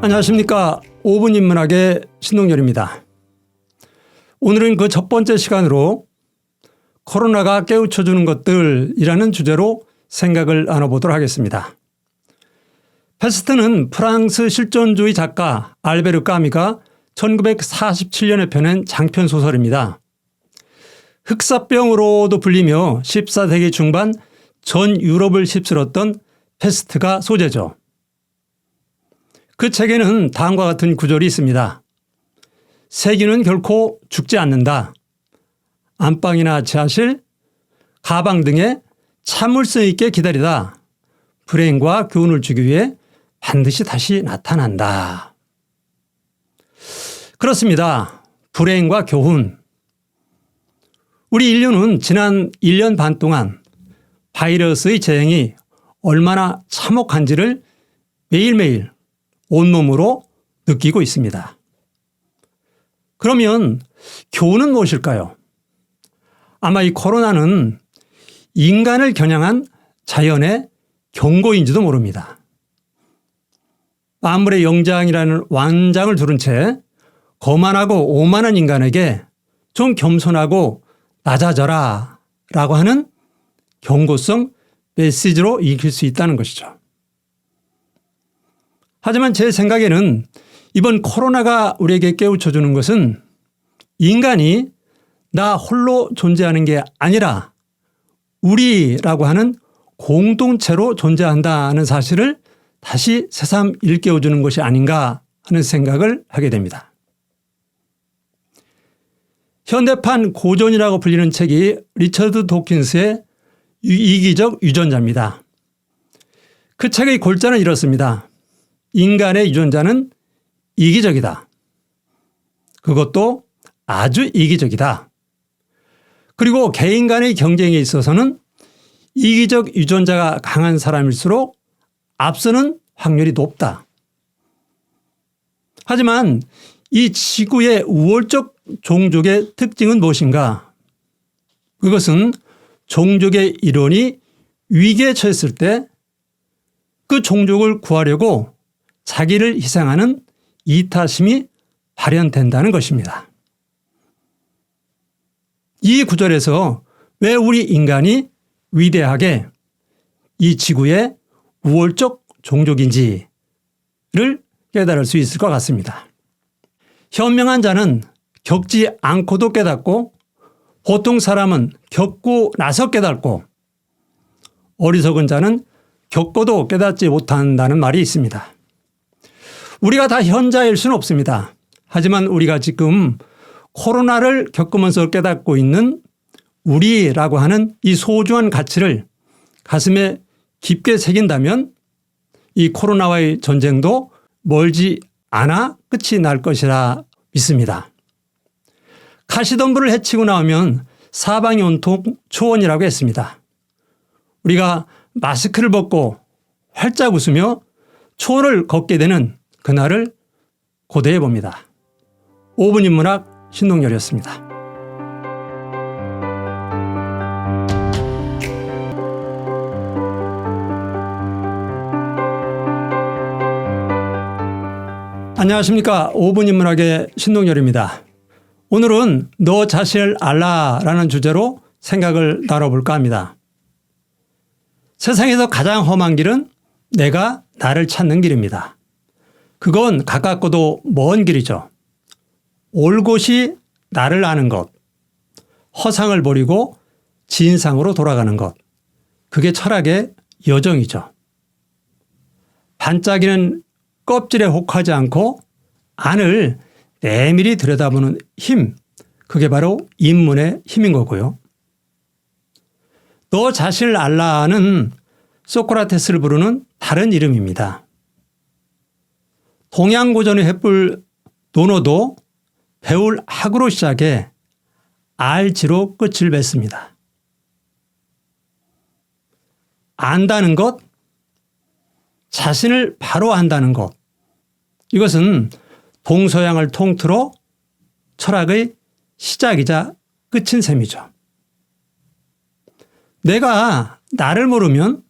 안녕하십니까. 5분 인문학의 신동열입니다. 오늘은 그 첫 번째 시간으로 코로나가 깨우쳐주는 것들이라는 주제로 생각을 나눠보도록 하겠습니다. 페스트는 프랑스 실존주의 작가 알베르 까미가 1947년에 펴낸 장편 소설입니다. 흑사병으로도 불리며 14세기 중반 전 유럽을 휩쓸었던 페스트가 소재죠. 그 책에는 다음과 같은 구절이 있습니다. 세균은 결코 죽지 않는다. 안방이나 지하실, 가방 등에 참을성 있게 기다리다 불행과 교훈을 주기 위해 반드시 다시 나타난다. 그렇습니다. 불행과 교훈. 우리 인류는 지난 1년 반 동안 바이러스의 재행이 얼마나 참혹한지를 매일매일 온몸으로 느끼고 있습니다. 그러면 교훈은 무엇일까요? 아마 이 코로나는 인간을 겨냥한 자연의 경고인지도 모릅니다. 만물의 영장이라는 완장을 두른 채 거만하고 오만한 인간에게 좀 겸손하고 낮아져라 라고 하는 경고성 메시지로 읽힐 수 있다는 것이죠. 하지만 제 생각에는 이번 코로나가 우리에게 깨우쳐주는 것은 인간이 나 홀로 존재하는 게 아니라 우리라고 하는 공동체로 존재한다는 사실을 다시 새삼 일깨워주는 것이 아닌가 하는 생각을 하게 됩니다. 현대판 고전이라고 불리는 책이 리처드 도킨스의 이기적 유전자입니다. 그 책의 골자는 이렇습니다. 인간의 유전자는 이기적이다. 그것도 아주 이기적이다. 그리고 개인 간의 경쟁에 있어서는 이기적 유전자가 강한 사람일수록 앞서는 확률이 높다. 하지만 이 지구의 우월적 종족의 특징은 무엇인가? 그것은 종족의 일원이 위기에 처했을 때 그 종족을 구하려고 자기를 희생하는 이타심이 발현된다는 것입니다. 이 구절에서 왜 우리 인간이 위대하게 이 지구의 우월적 종족인지를 깨달을 수 있을 것 같습니다. 현명한 자는 겪지 않고도 깨닫고 보통 사람은 겪고 나서 깨닫고 어리석은 자는 겪고도 깨닫지 못한다는 말이 있습니다. 우리가 다 현자일 수는 없습니다. 하지만 우리가 지금 코로나를 겪으면서 깨닫고 있는 우리라고 하는 이 소중한 가치를 가슴에 깊게 새긴다면 이 코로나와의 전쟁도 멀지 않아 끝이 날 것이라 믿습니다. 가시덤불을 해치고 나오면 사방이 온통 초원이라고 했습니다. 우리가 마스크를 벗고 활짝 웃으며 초원을 걷게 되는 그날을 고대해 봅니다. 5분 인문학 신동열이었습니다. 안녕하십니까. 5분 인문학의 신동열입니다. 오늘은 너 자신을 알라라는 주제로 생각을 나눠볼까 합니다. 세상에서 가장 험한 길은 내가 나를 찾는 길입니다. 그건 가깝고도 먼 길이죠. 올 곳이 나를 아는 것, 허상을 버리고 진상으로 돌아가는 것, 그게 철학의 여정이죠. 반짝이는 껍질에 혹하지 않고 안을 내밀히 들여다보는 힘, 그게 바로 인문의 힘인 거고요. 너 자신을 알라는 소크라테스를 부르는 다른 이름입니다. 동양고전의 횃불 논어도 배울 학으로 시작해 알지로 끝을 맺습니다. 안다는 것, 자신을 바로 안다는 것, 이것은 동서양을 통틀어 철학의 시작이자 끝인 셈이죠. 내가 나를 모르면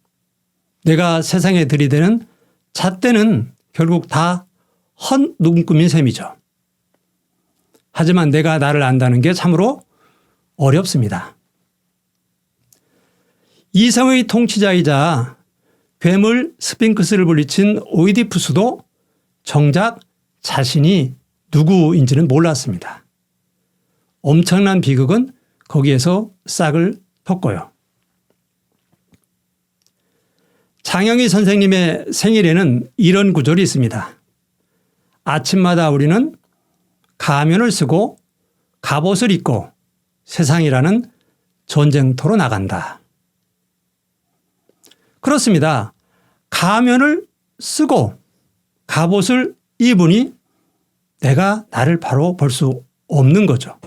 내가 세상에 들이대는 잣대는 결국 다 헛눈금인 셈이죠. 하지만 내가 나를 안다는 게 참으로 어렵습니다. 이성의 통치자이자 괴물 스핑크스를 물리친 오이디푸스도 정작 자신이 누구인지는 몰랐습니다. 엄청난 비극은 거기에서 싹을 텄고요. 장영희 선생님의 생일에는 이런 구절이 있습니다. 아침마다 우리는 가면을 쓰고 갑옷을 입고 세상이라는 전쟁터로 나간다. 그렇습니다. 가면을 쓰고 갑옷을 입으니 내가 나를 바로 볼 수 없는 거죠.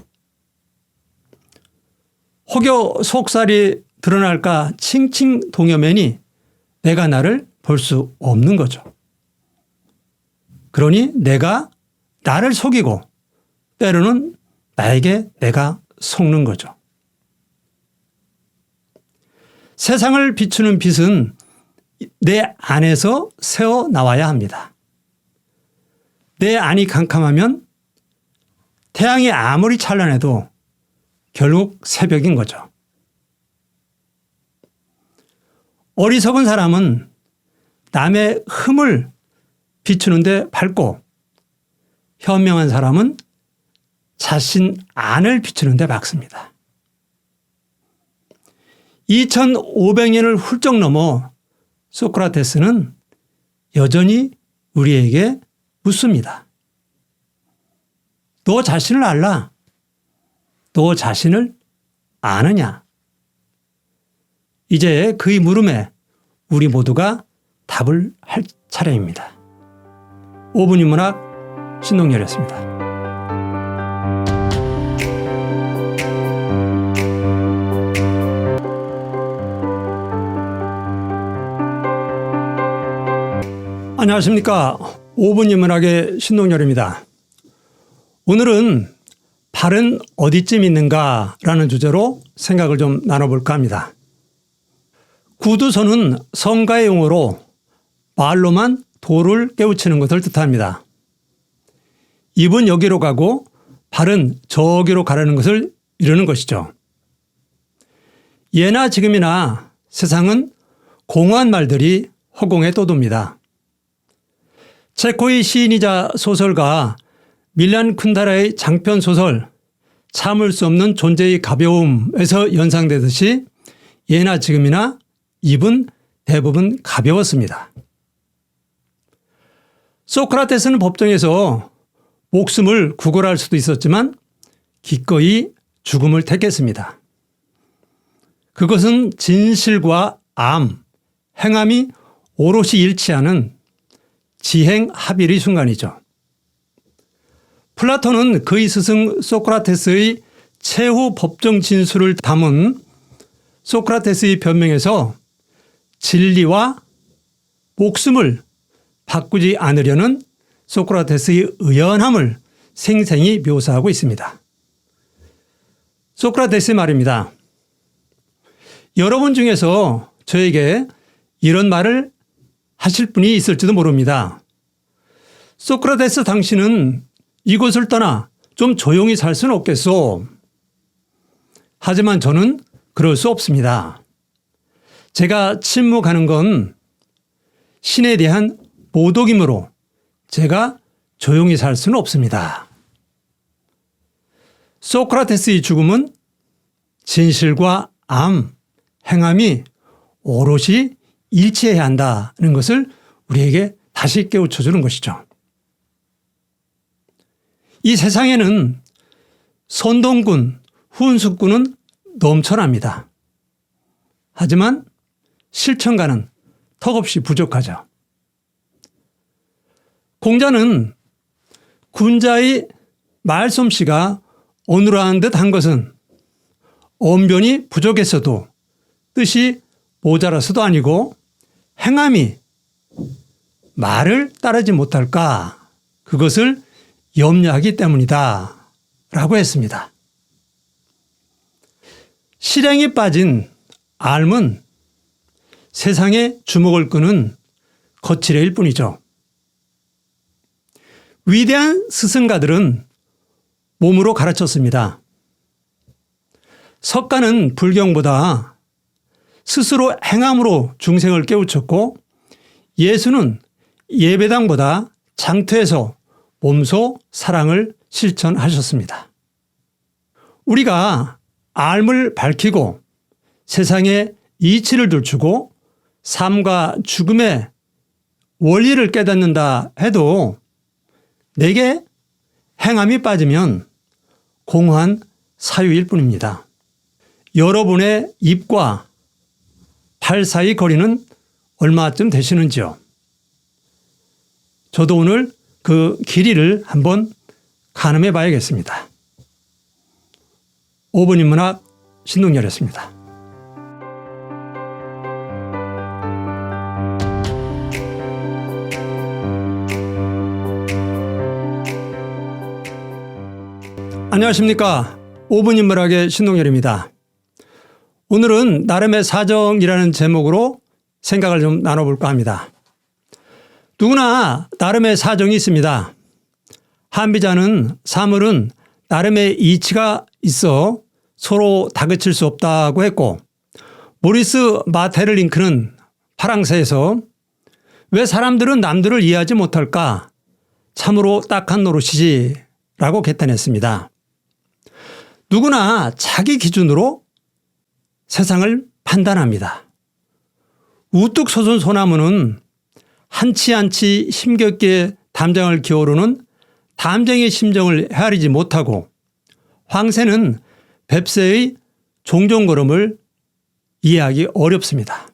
혹여 속살이 드러날까 칭칭 동여매니 내가 나를 볼 수 없는 거죠. 그러니 내가 나를 속이고 때로는 나에게 내가 속는 거죠. 세상을 비추는 빛은 내 안에서 새어 나와야 합니다. 내 안이 캄캄하면 태양이 아무리 찬란해도 결국 새벽인 거죠. 어리석은 사람은 남의 흠을 비추는데 밝고 현명한 사람은 자신 안을 비추는데 밝습니다. 2500년을 훌쩍 넘어 소크라테스는 여전히 우리에게 묻습니다. 너 자신을 알라? 너 자신을 아느냐? 이제 그의 물음에 우리 모두가 답을 할 차례입니다. 5분 인문학 신동열이었습니다. 안녕하십니까. 5분 인문학의 신동열입니다. 오늘은 발은 어디쯤 있는가라는 주제로 생각을 좀 나눠볼까 합니다. 구두소는 성가의 용어로 말로만 돌을 깨우치는 것을 뜻합니다. 입은 여기로 가고 발은 저기로 가라는 것을 이루는 것이죠. 예나 지금이나 세상은 공허한 말들이 허공에 떠돕니다. 체코의 시인이자 소설가 밀란 쿤다라의 장편 소설 참을 수 없는 존재의 가벼움에서 연상되듯이 예나 지금이나 입은 대부분 가벼웠습니다. 소크라테스는 법정에서 목숨을 구걸할 수도 있었지만 기꺼이 죽음을 택했습니다. 그것은 진실과 암, 행함이 오롯이 일치하는 지행합일의 순간이죠. 플라톤은 그의 스승 소크라테스의 최후 법정 진술을 담은 소크라테스의 변명에서 진리와 목숨을 바꾸지 않으려는 소크라테스의 의연함을 생생히 묘사하고 있습니다. 소크라테스의 말입니다. 여러분 중에서 저에게 이런 말을 하실 분이 있을지도 모릅니다. 소크라테스, 당신은 이곳을 떠나 좀 조용히 살 수는 없겠소. 하지만 저는 그럴 수 없습니다. 제가 침묵하는 건 신에 대한 모독이므로 제가 조용히 살 수는 없습니다. 소크라테스의 죽음은 진실과 암, 행함이 오롯이 일치해야 한다는 것을 우리에게 다시 깨우쳐 주는 것이죠. 이 세상에는 선동군, 훈수꾼은 넘쳐납니다. 하지만 실천가는 턱없이 부족하죠. 공자는 군자의 말솜씨가 어눌한 듯한 것은 언변이 부족했어도 뜻이 모자라서도 아니고 행함이 말을 따르지 못할까, 그것을 염려하기 때문이다 라고 했습니다. 실행에 빠진 앓은 세상의 주목을 끄는 거칠애일 뿐이죠. 위대한 스승가들은 몸으로 가르쳤습니다. 석가는 불경보다 스스로 행함으로 중생을 깨우쳤고, 예수는 예배당보다 장터에서 몸소 사랑을 실천하셨습니다. 우리가 삶을 밝히고 세상에 이치를 들추고 삶과 죽음의 원리를 깨닫는다 해도 내게 행함이 빠지면 공허한 사유일 뿐입니다. 여러분의 입과 발 사이 거리는 얼마쯤 되시는지요? 저도 오늘 그 길이를 한번 가늠해 봐야겠습니다. 5분 인문학 신동열이었습니다. 안녕하십니까. 5분 인문학의 신동열입니다. 오늘은 나름의 사정이라는 제목으로 생각을 좀 나눠볼까 합니다. 누구나 나름의 사정이 있습니다. 한비자는 사물은 나름의 이치가 있어 서로 다그칠 수 없다고 했고, 모리스 마테르링크는 파랑새에서 왜 사람들은 남들을 이해하지 못할까? 참으로 딱한 노릇이지 라고 개탄했습니다. 누구나 자기 기준으로 세상을 판단합니다. 우뚝 솟은 소나무는 한치 한치 힘겹게 담장을 기어오르는 담쟁이의 심정을 헤아리지 못하고, 황새는 뱁새의 종종걸음을 이해하기 어렵습니다.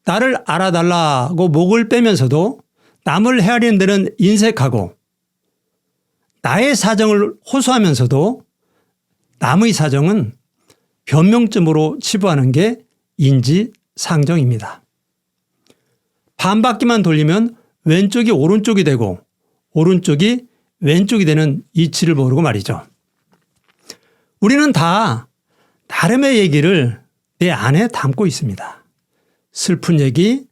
나를 알아달라고 목을 빼면서도 남을 헤아리는 데는 인색하고, 나의 사정을 호소하면서도 남의 사정은 변명점으로 치부하는 게 인지상정입니다. 반바퀴만 돌리면 왼쪽이 오른쪽이 되고 오른쪽이 왼쪽이 되는 이치를 모르고 말이죠. 우리는 다 나름의 얘기를 내 안에 담고 있습니다. 슬픈 얘기,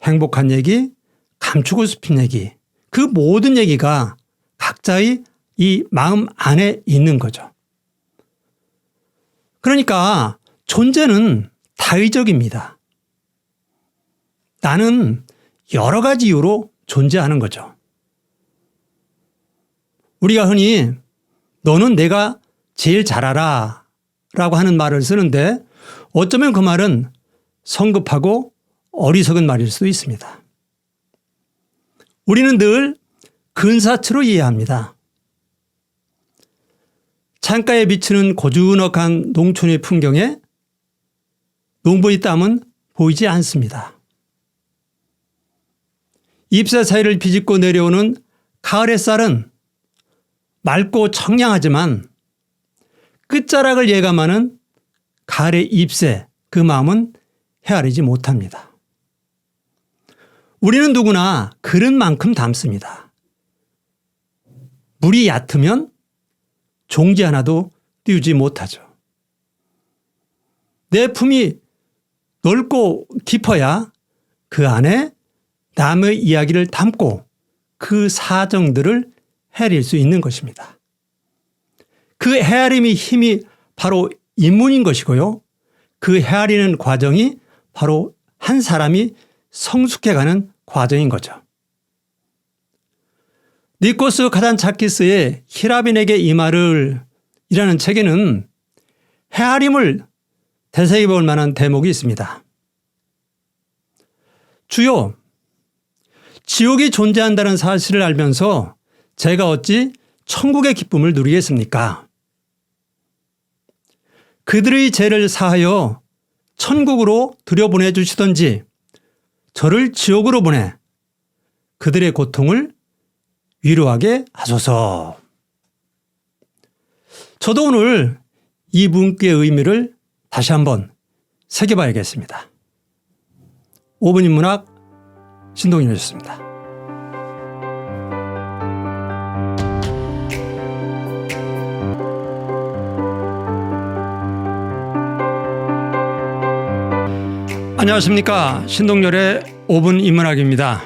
행복한 얘기, 감추고 싶은 얘기, 그 모든 얘기가 각자의 이 마음 안에 있는 거죠. 그러니까 존재는 다의적입니다. 나는 여러 가지 이유로 존재하는 거죠. 우리가 흔히 너는 내가 제일 잘 알아 라고 하는 말을 쓰는데, 어쩌면 그 말은 성급하고 어리석은 말일 수도 있습니다. 우리는 늘 근사치로 이해합니다. 창가에 비치는 고즈넉한 농촌의 풍경에 농부의 땀은 보이지 않습니다. 잎새 사이를 비집고 내려오는 가을 햇살은 맑고 청량하지만 끝자락을 예감하는 가을의 잎새, 그 마음은 헤아리지 못합니다. 우리는 누구나 그런 만큼 담습니다. 물이 얕으면 종지 하나도 띄우지 못하죠. 내 품이 넓고 깊어야 그 안에 남의 이야기를 담고 그 사정들을 헤아릴 수 있는 것입니다. 그 헤아림의 힘이 바로 인문인 것이고요. 그 헤아리는 과정이 바로 한 사람이 성숙해가는 과정인 거죠. 니코스 카잔차키스의 히라빈에게 이 말을 이라는 책에는 헤아림을 되새겨 볼 만한 대목이 있습니다. 주요, 지옥이 존재한다는 사실을 알면서 제가 어찌 천국의 기쁨을 누리겠습니까? 그들의 죄를 사하여 천국으로 들여보내 주시던지 저를 지옥으로 보내 그들의 고통을 위로하게 하소서. 저도 오늘 이 문구의 의미를 다시 한번 새겨봐야겠습니다. 5분 인문학 신동엽이었습니다. 안녕하십니까. 신동열의 5분 인문학입니다.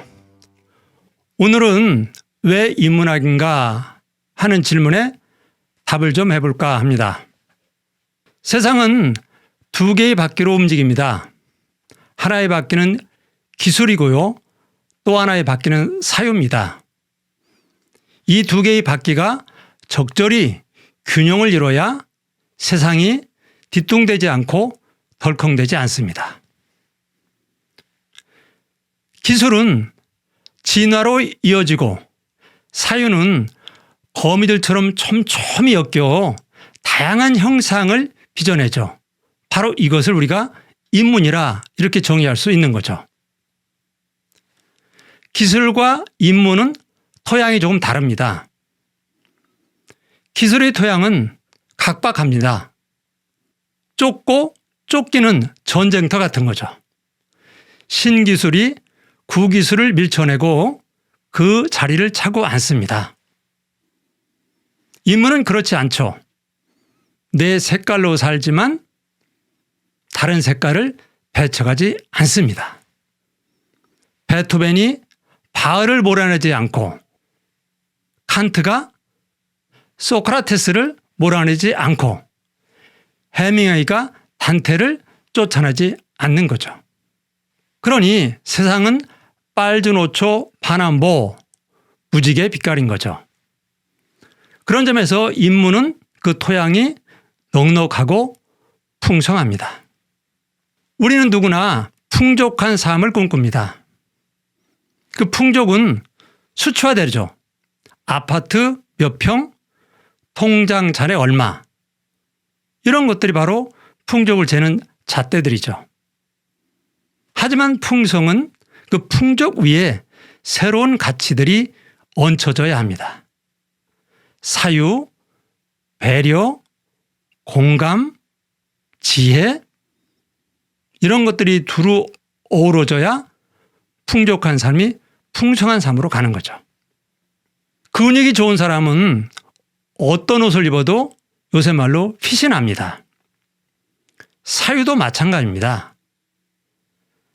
오늘은 왜 인문학인가 하는 질문에 답을 좀 해볼까 합니다. 세상은 두 개의 바퀴로 움직입니다. 하나의 바퀴는 기술이고요. 또 하나의 바퀴는 사유입니다. 이 두 개의 바퀴가 적절히 균형을 이뤄야 세상이 뒤뚱되지 않고 덜컹대지 않습니다. 기술은 진화로 이어지고 사유는 거미들처럼 촘촘히 엮여 다양한 형상을 빚어내죠. 바로 이것을 우리가 인문이라 이렇게 정의할 수 있는 거죠. 기술과 인문은 토양이 조금 다릅니다. 기술의 토양은 각박합니다. 쫓고 쫓기는 전쟁터 같은 거죠. 신기술이 구기술을 밀쳐내고 그 자리를 차고 앉습니다. 인문은 그렇지 않죠. 내 색깔로 살지만 다른 색깔을 배척하지 않습니다. 베토벤이 바흐를 몰아내지 않고 칸트가 소크라테스를 몰아내지 않고 해밍웨이가 단테를 쫓아내지 않는 거죠. 그러니 세상은 빨주노초 파남보 무지개 빛깔인 거죠. 그런 점에서 인문은 그 토양이 넉넉하고 풍성합니다. 우리는 누구나 풍족한 삶을 꿈꿉니다. 그 풍족은 수치화되죠. 아파트 몇 평, 통장 잔액 얼마 이런 것들이 바로 풍족을 재는 잣대들이죠. 하지만 풍성은 그 풍족 위에 새로운 가치들이 얹혀져야 합니다. 사유, 배려, 공감, 지혜 이런 것들이 두루 어우러져야 풍족한 삶이 풍성한 삶으로 가는 거죠. 근육이 좋은 사람은 어떤 옷을 입어도 요새 말로 핏이 납니다. 사유도 마찬가지입니다.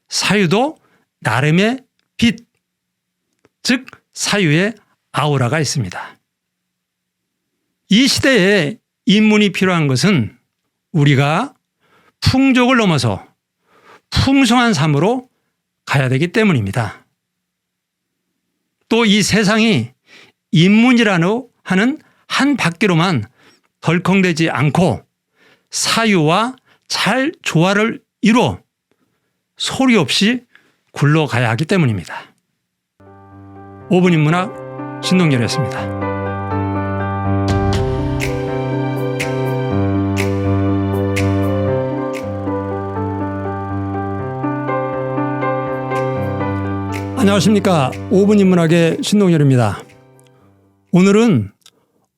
사유도 나름의 빛, 즉 사유의 아우라가 있습니다. 이 시대에 인문이 필요한 것은 우리가 풍족을 넘어서 풍성한 삶으로 가야 되기 때문입니다. 또 이 세상이 인문이라는 하는 한 바퀴로만 덜컹대지 않고 사유와 잘 조화를 이루어 소리 없이 굴러가야 하기 때문입니다. 5분 인문학 신동열이었습니다. 안녕하십니까. 5분 인문학의 신동열입니다. 오늘은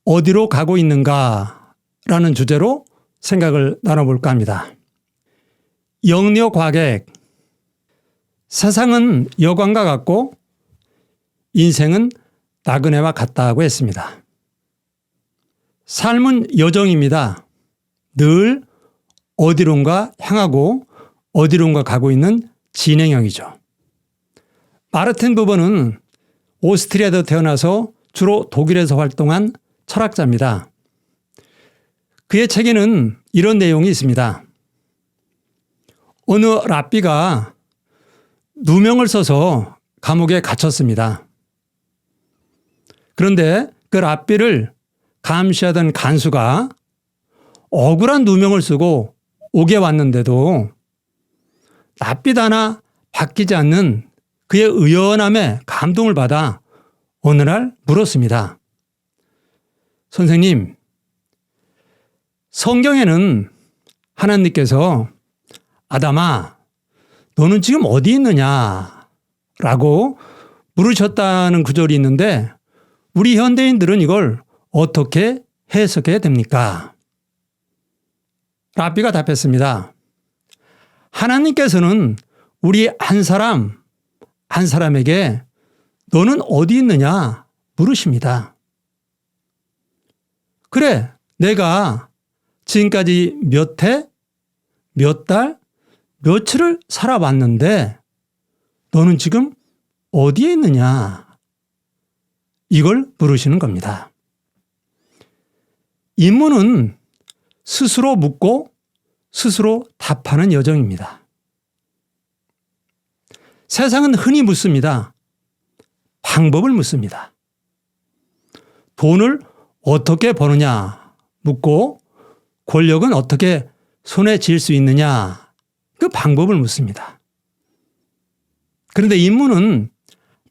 어디로 가고 있는가 라는 주제로 생각을 나눠볼까 합니다. 영려 과객, 세상은 여관과 같고 인생은 나그네와 같다고 했습니다. 삶은 여정입니다. 늘 어디론가 향하고 어디론가 가고 있는 진행형이죠. 마르틴 부버는 오스트리아에서 태어나서 주로 독일에서 활동한 철학자입니다. 그의 책에는 이런 내용이 있습니다. 어느 랍비가 누명을 써서 감옥에 갇혔습니다. 그런데 그 랍비를 감시하던 간수가 억울한 누명을 쓰고 옥에 왔는데도 낯빛 하나 바뀌지 않는 그의 의연함에 감동을 받아 어느 날 물었습니다. 선생님, 성경에는 하나님께서 아담아, 너는 지금 어디 있느냐? 라고 물으셨다는 구절이 있는데 우리 현대인들은 이걸 어떻게 해석해야 됩니까? 랍비가 답했습니다. 하나님께서는 우리 한 사람에게 너는 어디 있느냐 물으십니다. 그래, 내가 지금까지 몇 해, 몇 달, 며칠을 살아왔는데 너는 지금 어디에 있느냐? 이걸 물으시는 겁니다. 인문은 스스로 묻고 스스로 답하는 여정입니다. 세상은 흔히 묻습니다. 방법을 묻습니다. 돈을 어떻게 버느냐 묻고 권력은 어떻게 손에 쥘 수 있느냐 그 방법을 묻습니다. 그런데 인문은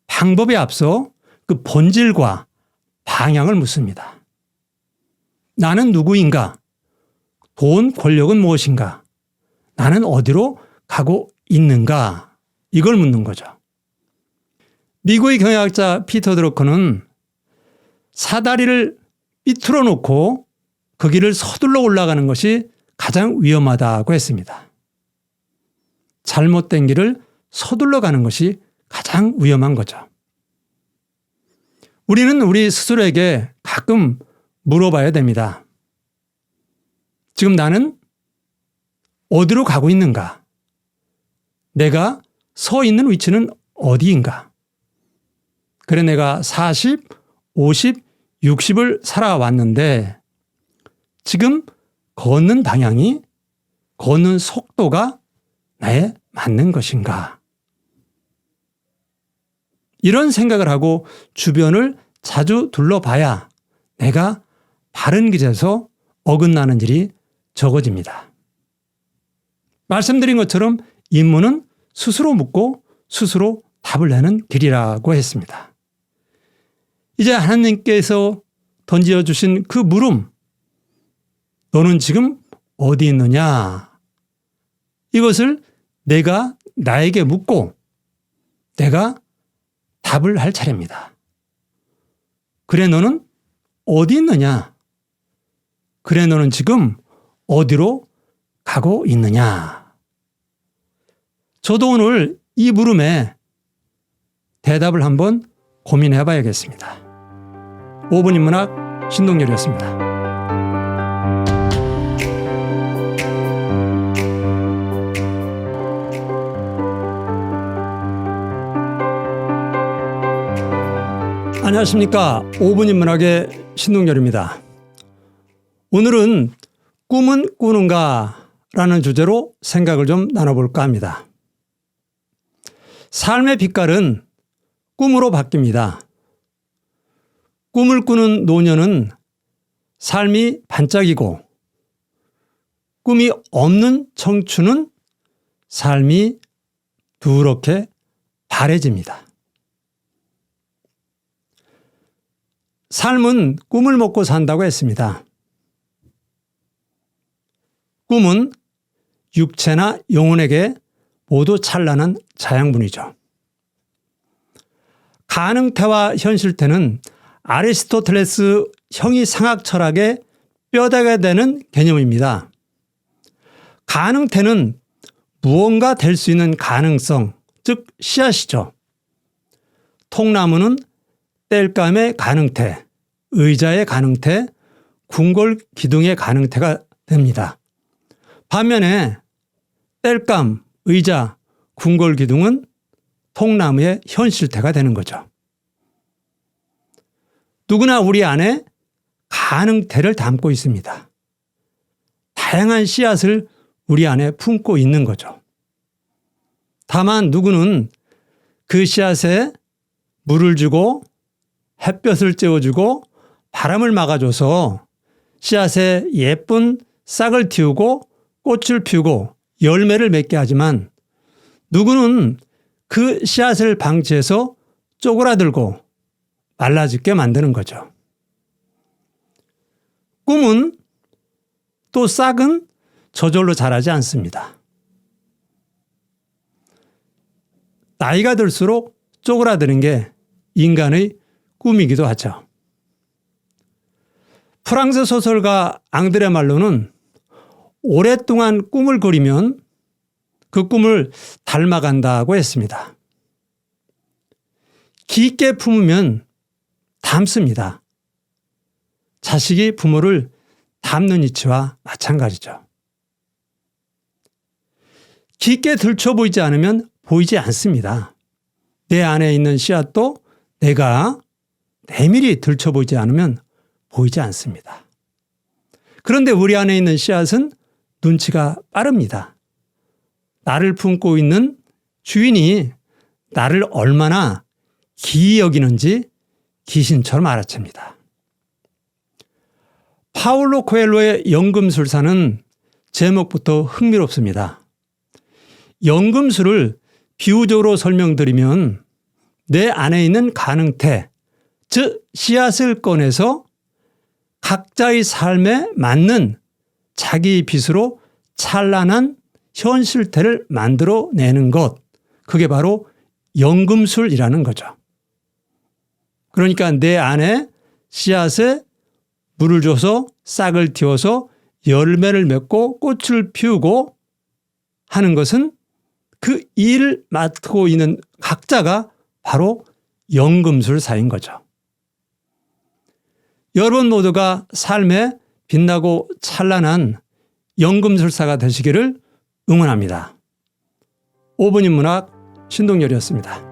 방법에 앞서 그 본질과 방향을 묻습니다. 나는 누구인가? 돈, 권력은 무엇인가? 나는 어디로 가고 있는가? 이걸 묻는 거죠. 미국의 경영학자 피터 드러커는 사다리를 삐뚤어 놓고 그 길을 서둘러 올라가는 것이 가장 위험하다고 했습니다. 잘못된 길을 서둘러 가는 것이 가장 위험한 거죠. 우리는 우리 스스로에게 가끔 물어봐야 됩니다. 지금 나는 어디로 가고 있는가? 내가 서 있는 위치는 어디인가? 그래 내가 40, 50, 60을 살아왔는데 지금 걷는 방향이 걷는 속도가 나에 맞는 것인가? 이런 생각을 하고 주변을 자주 둘러봐야 내가 바른 길에서 어긋나는 일이 적어집니다. 말씀드린 것처럼 인문은 스스로 묻고 스스로 답을 내는 길이라고 했습니다. 이제 하나님께서 던져주신 그 물음, 너는 지금 어디 있느냐? 이것을 내가 나에게 묻고 내가 답을 할 차례입니다. 그래 너는 어디 있느냐? 그래 너는 지금 어디로 가고 있느냐? 저도 오늘 이 물음에 대답을 한번 고민해 봐야겠습니다. 5분 인문학 신동열이었습니다. 안녕하십니까. 5분 인문학의 신동열입니다. 오늘은 꿈은 꾸는가 라는 주제로 생각을 좀 나눠볼까 합니다. 삶의 빛깔은 꿈으로 바뀝니다. 꿈을 꾸는 노년은 삶이 반짝이고 꿈이 없는 청춘은 삶이 두렵게 바래집니다. 삶은 꿈을 먹고 산다고 했습니다. 꿈은 육체나 영혼에게 모두 찬란한 자양분이죠. 가능태와 현실태는 아리스토텔레스 형이상학 철학의 뼈대가 되는 개념입니다. 가능태는 무언가 될 수 있는 가능성, 즉 씨앗이죠. 통나무는 땔감의 가능태, 의자의 가능태, 궁궐 기둥의 가능태가 됩니다. 반면에 땔감, 의자, 궁궐 기둥은 통나무의 현실태가 되는 거죠. 누구나 우리 안에 가능태를 담고 있습니다. 다양한 씨앗을 우리 안에 품고 있는 거죠. 다만 누구는 그 씨앗에 물을 주고 햇볕을 쬐어주고 바람을 막아줘서 씨앗에 예쁜 싹을 틔우고 꽃을 피우고 열매를 맺게 하지만 누구는 그 씨앗을 방치해서 쪼그라들고 말라 죽게 만드는 거죠. 꿈은 또 싹은 저절로 자라지 않습니다. 나이가 들수록 쪼그라드는 게 인간의 꿈이기도 하죠. 프랑스 소설가 앙드레 말로는 오랫동안 꿈을 그리면 그 꿈을 닮아간다고 했습니다. 깊게 품으면 닮습니다. 자식이 부모를 닮는 이치와 마찬가지죠. 깊게 들춰보이지 않으면 보이지 않습니다. 내 안에 있는 씨앗도 내가 내밀히 들춰보지 않으면 보이지 않습니다. 그런데 우리 안에 있는 씨앗은 눈치가 빠릅니다. 나를 품고 있는 주인이 나를 얼마나 기이 여기는지 귀신처럼 알아챕니다. 파울로 코엘로의 연금술사는 제목부터 흥미롭습니다. 연금술을 비유적으로 설명드리면 내 안에 있는 가능태, 즉 씨앗을 꺼내서 각자의 삶에 맞는 자기 빛으로 찬란한 현실태를 만들어내는 것, 그게 바로 연금술이라는 거죠. 그러니까 내 안에 씨앗에 물을 줘서 싹을 틔워서 열매를 맺고 꽃을 피우고 하는 것은 그 일을 맡고 있는 각자가 바로 연금술사인 거죠. 여러분 모두가 삶에 빛나고 찬란한 연금술사가 되시기를 응원합니다. 5분 인문학 신동열이었습니다.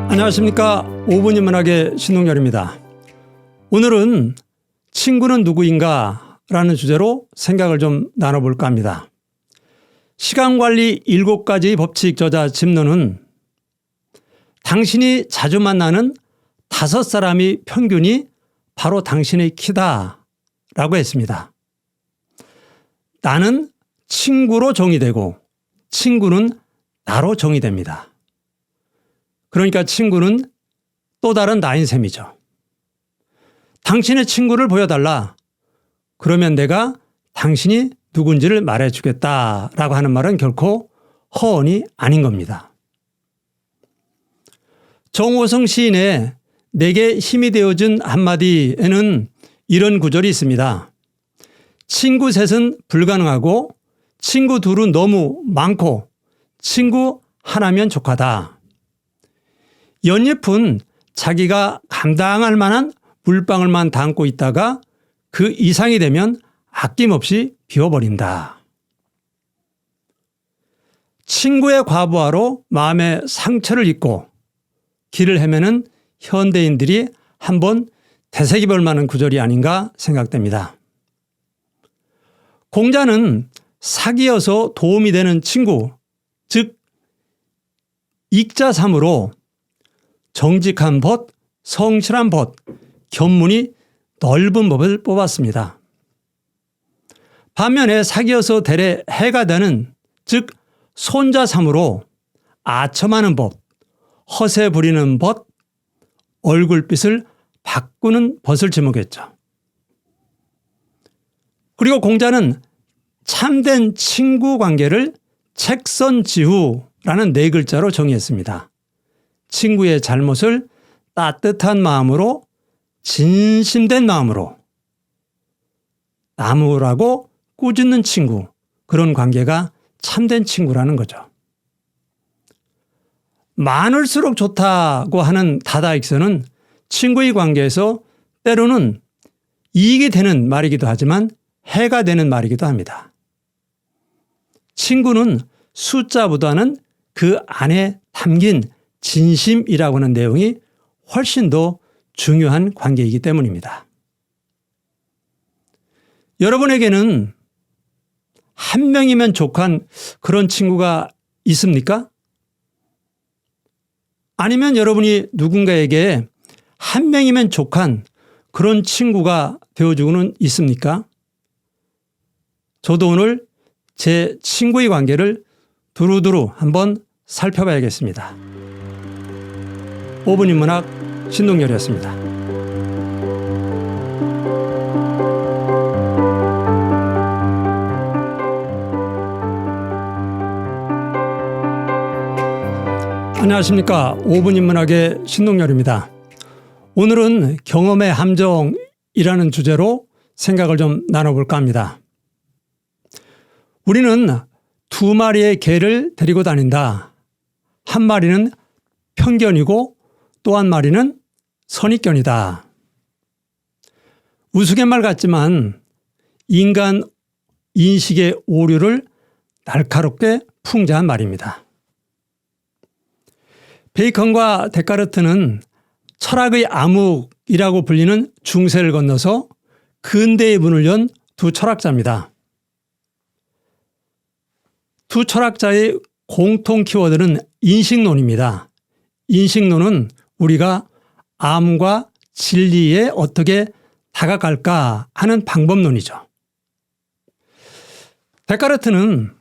안녕하십니까. 5분 인문학의 신동열입니다. 오늘은 친구는 누구인가 라는 주제로 생각을 좀 나눠볼까 합니다. 시간관리 7가지의 법칙 저자 짐노는 당신이 자주 만나는 5사람이 평균이 바로 당신의 키다 라고 했습니다. 나는 친구로 정의되고 친구는 나로 정의됩니다. 그러니까 친구는 또 다른 나인 셈이죠. 당신의 친구를 보여달라. 그러면 내가 당신이 누군지를 말해주겠다라고 하는 말은 결코 허언이 아닌 겁니다. 정호성 시인의 내게 힘이 되어준 한마디에는 이런 구절이 있습니다. 친구 셋은 불가능하고 친구 둘은 너무 많고 친구 하나면 족하다. 연잎은 자기가 감당할 만한 물방울만 담고 있다가 그 이상이 되면 아낌없이 비워버린다. 친구의 과부하로 마음의 상처를 입고 길을 헤매는 현대인들이 한번 되새겨볼 만한 구절이 아닌가 생각됩니다. 공자는 사귀어서 도움이 되는 친구, 즉 익자삼으로 정직한 벗, 성실한 벗, 견문이 넓은 법을 뽑았습니다. 반면에 사귀어서 대래 해가 되는, 즉 손자삼으로 아첨하는 법, 허세 부리는 벗, 얼굴빛을 바꾸는 벗을 지목했죠. 그리고 공자는 참된 친구 관계를 책선지후라는 4글자로 정의했습니다. 친구의 잘못을 따뜻한 마음으로, 진심된 마음으로 나무라고 꾸짖는 친구, 그런 관계가 참된 친구라는 거죠. 많을수록 좋다고 하는 다다익선은 친구의 관계에서 때로는 이익이 되는 말이기도 하지만 해가 되는 말이기도 합니다. 친구는 숫자보다는 그 안에 담긴 진심이라고 하는 내용이 훨씬 더 중요한 관계이기 때문입니다. 여러분에게는 한 명이면 족한 그런 친구가 있습니까? 아니면 여러분이 누군가에게 한 명이면 족한 그런 친구가 되어주고는 있습니까? 저도 오늘 제 친구의 관계를 두루두루 한번 살펴봐야겠습니다. 5분 인문학 신동열이었습니다. 안녕하십니까. 5분 인문학의 신동열입니다. 오늘은 경험의 함정이라는 주제로 생각을 좀 나눠볼까 합니다. 우리는 2마리의 개를 데리고 다닌다. 한 마리는 편견이고 또 한 마리는 선입견이다. 우스갯말 같지만 인간 인식의 오류를 날카롭게 풍자한 말입니다. 베이컨과 데카르트는 철학의 암흑이라고 불리는 중세를 건너서 근대의 문을 연 두 철학자입니다. 두 철학자의 공통 키워드는 인식론입니다. 인식론은 우리가 암과 진리에 어떻게 다가갈까 하는 방법론이죠. 데카르트는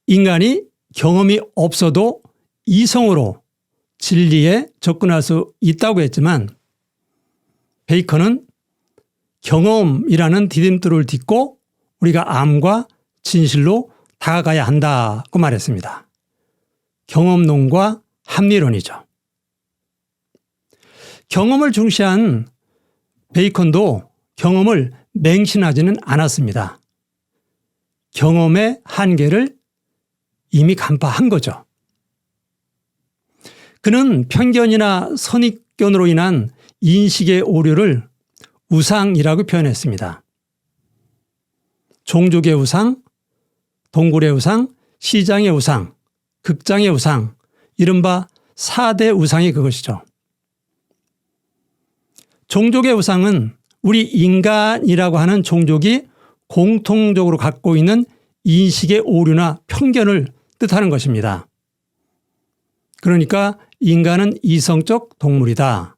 인간이 경험이 없어도 이성으로 진리에 접근할 수 있다고 했지만 베이컨은 경험이라는 디딤돌을 딛고 우리가 암과 진실로 다가가야 한다고 말했습니다. 경험론과 합리론이죠. 경험을 중시한 베이컨도 경험을 맹신하지는 않았습니다. 경험의 한계를 이미 간파한 거죠. 그는 편견이나 선입견으로 인한 인식의 오류를 우상이라고 표현했습니다. 종족의 우상, 동굴의 우상, 시장의 우상, 극장의 우상, 이른바 4대 우상이 그것이죠. 종족의 우상은 우리 인간이라고 하는 종족이 공통적으로 갖고 있는 인식의 오류나 편견을 뜻하는 것입니다. 그러니까 인간은 이성적 동물이다.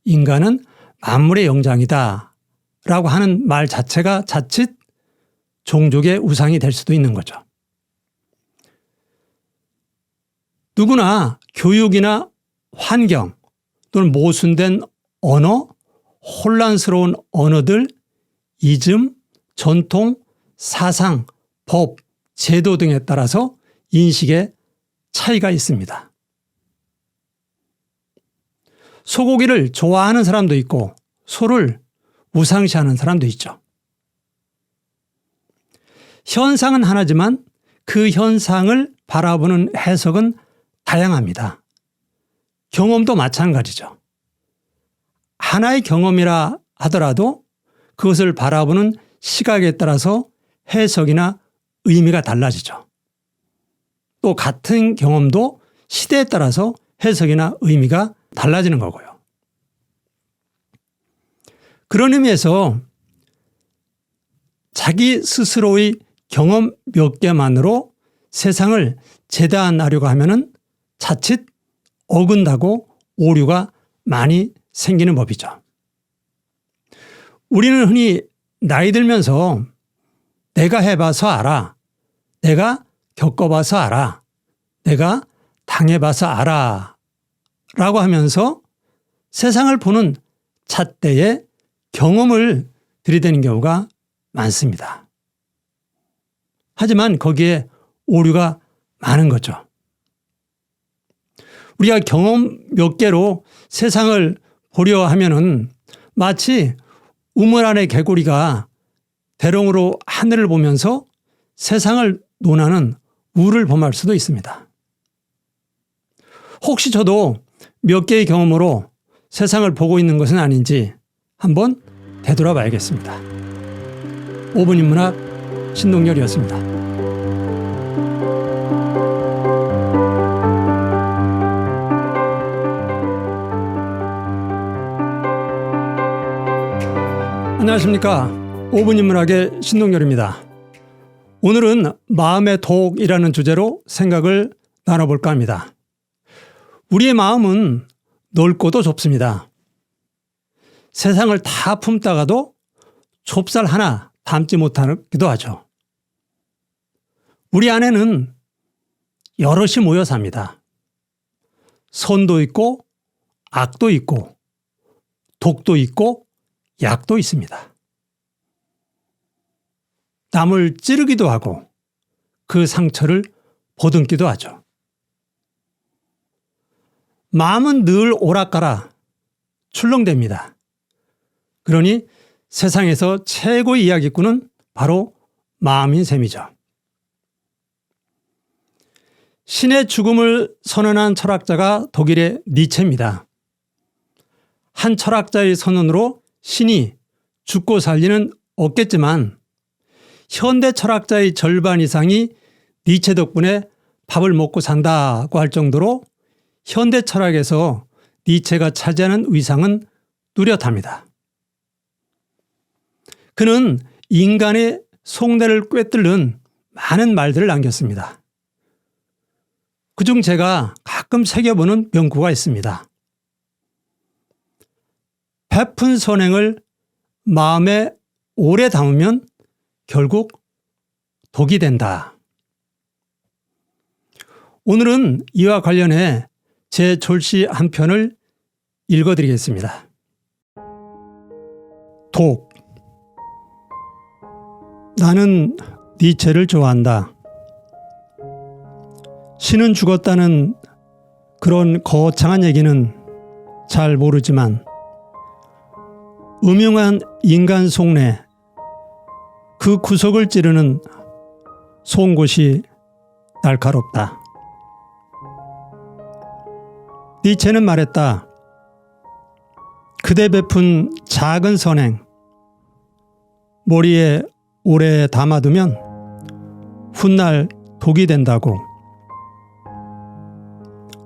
인간은 만물의 영장이다. 라고 하는 말 자체가 자칫 종족의 우상이 될 수도 있는 거죠. 누구나 교육이나 환경 또는 모순된 언어, 혼란스러운 언어들, 이즘, 전통, 사상, 법, 제도 등에 따라서 인식에 차이가 있습니다. 소고기를 좋아하는 사람도 있고 소를 우상시하는 사람도 있죠. 현상은 하나지만 그 현상을 바라보는 해석은 다양합니다. 경험도 마찬가지죠. 하나의 경험이라 하더라도 그것을 바라보는 시각에 따라서 해석이나 의미가 달라지죠. 또 같은 경험도 시대에 따라서 해석이나 의미가 달라지는 거고요. 그런 의미에서 자기 스스로의 경험 몇 개만으로 세상을 재단하려고 하면은 자칫 어긋나고 오류가 많이 생기는 법이죠. 우리는 흔히 나이 들면서 내가 해봐서 알아. 내가 겪어봐서 알아. 내가 당해봐서 알아. 라고 하면서 세상을 보는 잣대에 경험을 들이대는 경우가 많습니다. 하지만 거기에 오류가 많은 거죠. 우리가 경험 몇 개로 세상을 보려 하면은 마치 우물 안의 개구리가 대롱으로 하늘을 보면서 세상을 논하는 우를 범할 수도 있습니다. 혹시 저도 몇 개의 경험으로 세상을 보고 있는 것은 아닌지 한번 되돌아봐야겠습니다. 5분 인문학 신동열이었습니다. 안녕하십니까. 5분 인문학의 신동열입니다. 오늘은 마음의 독이라는 주제로 생각을 나눠볼까 합니다. 우리의 마음은 넓고도 좁습니다. 세상을 다 품다가도 좁쌀 하나 담지 못하기도 하죠. 우리 안에는 여럿이 모여 삽니다. 선도 있고 악도 있고 독도 있고 약도 있습니다. 남을 찌르기도 하고 그 상처를 보듬기도 하죠. 마음은 늘 오락가락 출렁댑니다. 그러니 세상에서 최고의 이야기꾼은 바로 마음인 셈이죠. 신의 죽음을 선언한 철학자가 독일의 니체입니다. 한 철학자의 선언으로 신이 죽고 살 리는 없겠지만 현대 철학자의 절반 이상이 니체 덕분에 밥을 먹고 산다고 할 정도로 현대 철학에서 니체가 차지하는 위상은 뚜렷합니다. 그는 인간의 속내를 꿰뚫는 많은 말들을 남겼습니다. 그중 제가 가끔 새겨보는 명구가 있습니다. 베푼 선행을 마음에 오래 담으면 결국 독이 된다. 오늘은 이와 관련해 제 졸시 한 편을 읽어드리겠습니다. 독. 나는 니체를 좋아한다. 신은 죽었다는 그런 거창한 얘기는 잘 모르지만 음흉한 인간 속내 그 구석을 찌르는 송곳이 날카롭다. 니체는 말했다. 그대 베푼 작은 선행 머리에 오래 담아두면 훗날 독이 된다고.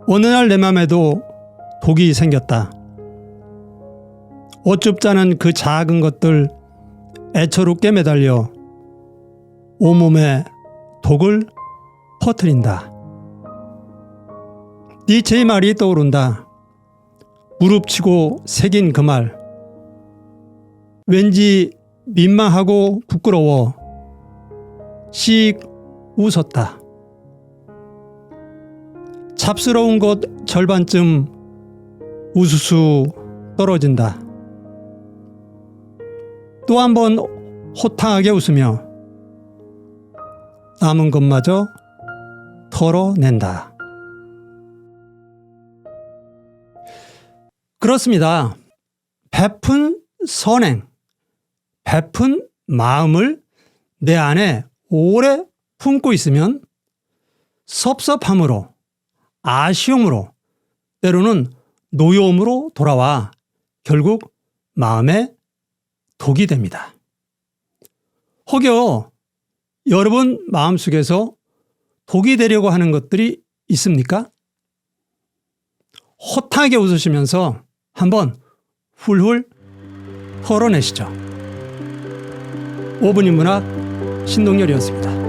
어느 날 내 맘에도 독이 생겼다. 어줍잖은 그 작은 것들 애처롭게 매달려 온몸에 독을 퍼뜨린다. 니체의 말이 떠오른다. 무릎치고 새긴 그 말. 왠지 민망하고 부끄러워 씩 웃었다. 찹스러운 것 절반쯤 우수수 떨어진다. 또 한 번 호탕하게 웃으며 남은 것마저 털어낸다. 그렇습니다. 베푼 선행, 베푼 마음을 내 안에 오래 품고 있으면 섭섭함으로, 아쉬움으로, 때로는 노여움으로 돌아와 결국 마음에 독이 됩니다. 혹여 여러분 마음속에서 독이 되려고 하는 것들이 있습니까? 호탕하게 웃으시면서 한번 훌훌 털어내시죠. 5분 인문학 신동열이었습니다.